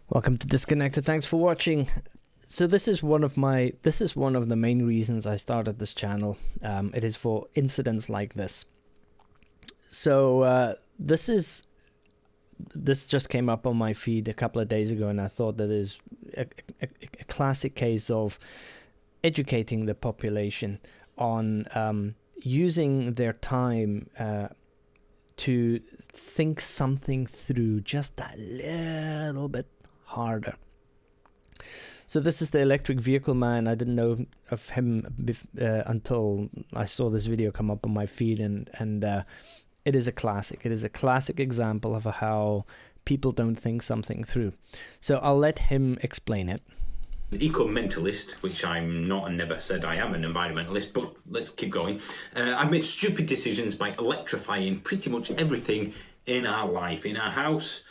Welcome to Disconnected. Thanks for watching. So this is one of the main reasons I started this channel. It is for incidents like this. So this just came up on my feed a couple of days ago, and I thought that is a classic case of educating the population on using their time to think something through just a little bit harder. So this is the electric vehicle man. I didn't know of him until I saw this video come up on my feed, and it is a classic. It is a classic example of how people don't think something through. So I'll let him explain it. An eco-mentalist, which I'm not and never said I am an environmentalist, but let's keep going. I've made stupid decisions by electrifying pretty much everything in our life, in our house,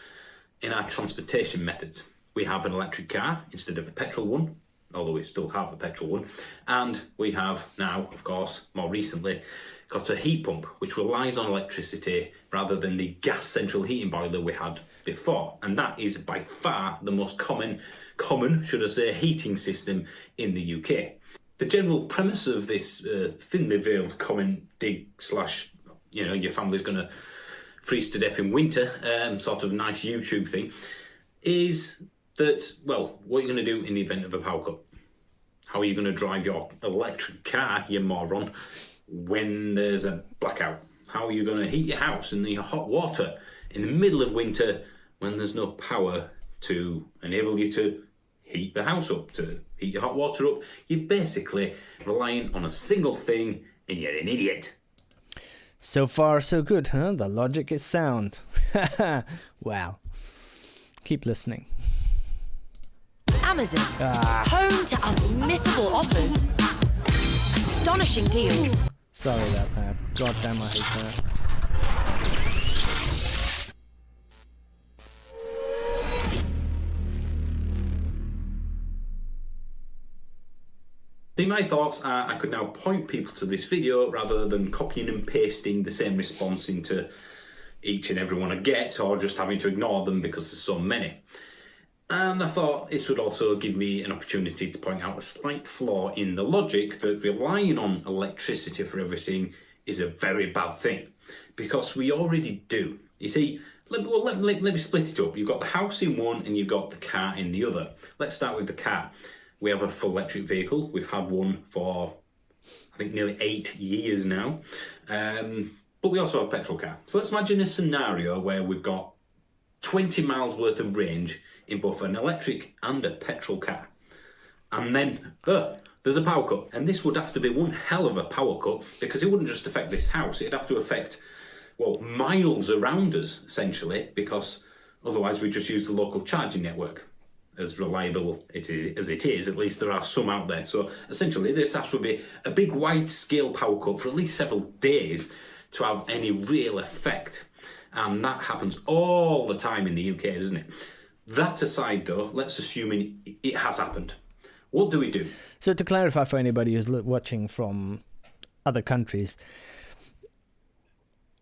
in our transportation methods. We have an electric car instead of a petrol one, although we still have a petrol one. And we have now, of course, more recently, got a heat pump, which relies on electricity rather than the gas central heating boiler we had before. And that is by far the most common, should I say, heating system in the UK. The general premise of this thinly veiled comment dig slash, your family's going to freeze to death in winter, sort of nice YouTube thing, is that, well, what are you going to do in the event of a power cut? How are you going to drive your electric car, you moron, when there's a blackout? How are you going to heat your house and your hot water in the middle of winter when there's no power to enable you to heat the house up, to heat your hot water up? You're basically relying on a single thing, and you're an idiot. So far, so good, huh? The logic is sound. Wow. Keep listening. Amazon. Home to unmissable offers. Astonishing deals. Sorry about that. God damn, I hate that. See, my thoughts are I could now point people to this video rather than copying and pasting the same response into each and every one I get, or just having to ignore them because there's so many. And I thought this would also give me an opportunity to point out a slight flaw in the logic that relying on electricity for everything is a very bad thing, because we already do. You see, let me split it up. You've got the house in one and you've got the car in the other. Let's start with the car. We have a full electric vehicle. We've had one for, I think, nearly 8 years now. But we also have a petrol car. So let's imagine a scenario where we've got 20 miles worth of range in both an electric and a petrol car. And then there's a power cut. And this would have to be one hell of a power cut, because it wouldn't just affect this house. It'd have to affect, well, miles around us, essentially, because otherwise we just use the local charging network. As reliable as it is, at least there are some out there. So essentially this has to be a big wide-scale power cut for at least several days to have any real effect. And that happens all the time in the UK, doesn't it? That aside, though, let's assume it has happened. What do we do? So to clarify for anybody who's watching from other countries,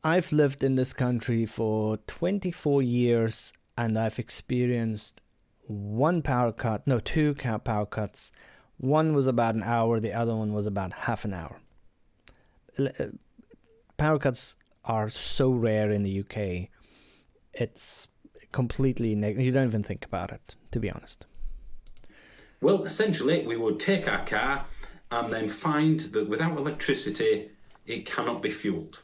I've lived in this country for 24 years, and I've experienced two power cuts. One was about an hour, the other one was about half an hour. Power cuts are so rare in the UK, it's completely you don't even think about it, to be honest. Well, essentially, we would take our car and then find that without electricity, it cannot be fueled.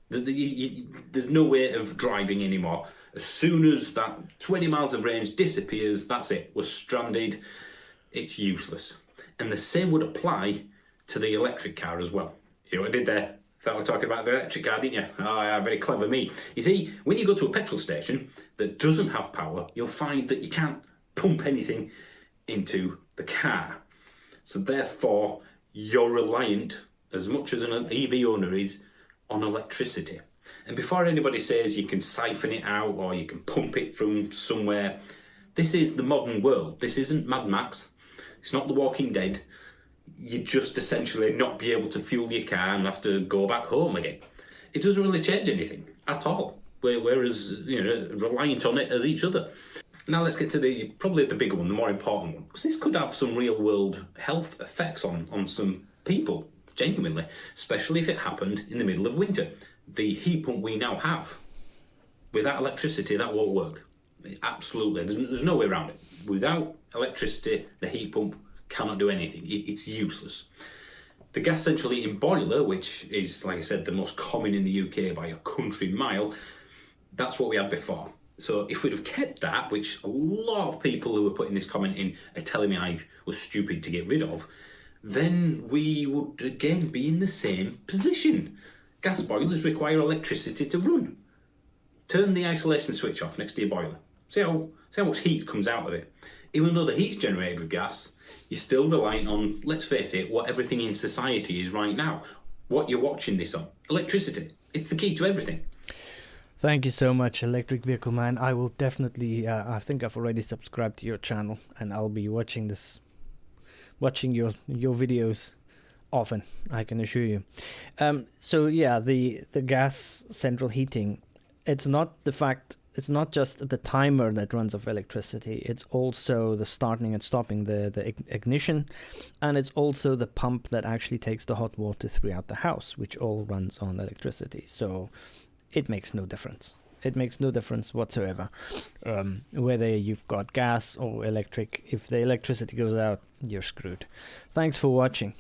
There's no way of driving anymore. As soon as that 20 miles of range disappears, that's it. We're stranded. It's useless. And the same would apply to the electric car as well. See what I did there? Thought we were talking about the electric car, didn't you? Oh, yeah, very clever me. You see, when you go to a petrol station that doesn't have power, you'll find that you can't pump anything into the car. So therefore, you're reliant, as much as an EV owner is, on electricity. And before anybody says you can siphon it out or you can pump it from somewhere, this is the modern world. This isn't Mad Max. It's not The Walking Dead. You just essentially not be able to fuel your car and have to go back home again. It doesn't really change anything at all. We're as reliant on it as each other. Now let's get to probably the bigger one, the more important one, because this could have some real world health effects on some people, genuinely, especially if it happened in the middle of winter. The heat pump we now have, without electricity, that won't work. Absolutely, there's no way around it. Without electricity, the heat pump cannot do anything. It's useless. The gas central heating boiler, which is, like I said, the most common in the UK by a country mile, that's what we had before. So if we'd have kept that, which a lot of people who are putting this comment in are telling me I was stupid to get rid of, then we would again be in the same position. Gas boilers require electricity to run. Turn the isolation switch off next to your boiler. See how much heat comes out of it. Even though the heat's generated with gas, you're still relying on, let's face it, what everything in society is right now. What you're watching this on. Electricity. It's the key to everything. Thank you so much, Electric Vehicle Man. I will definitely, I think I've already subscribed to your channel, and I'll be watching your videos often, I can assure you. So yeah, the gas central heating, it's not just the timer that runs off electricity, it's also the starting and stopping the ignition, and it's also the pump that actually takes the hot water throughout the house, which all runs on electricity. So it makes no difference. It makes no difference whatsoever, whether you've got gas or electric. If the electricity goes out, you're screwed. Thanks for watching.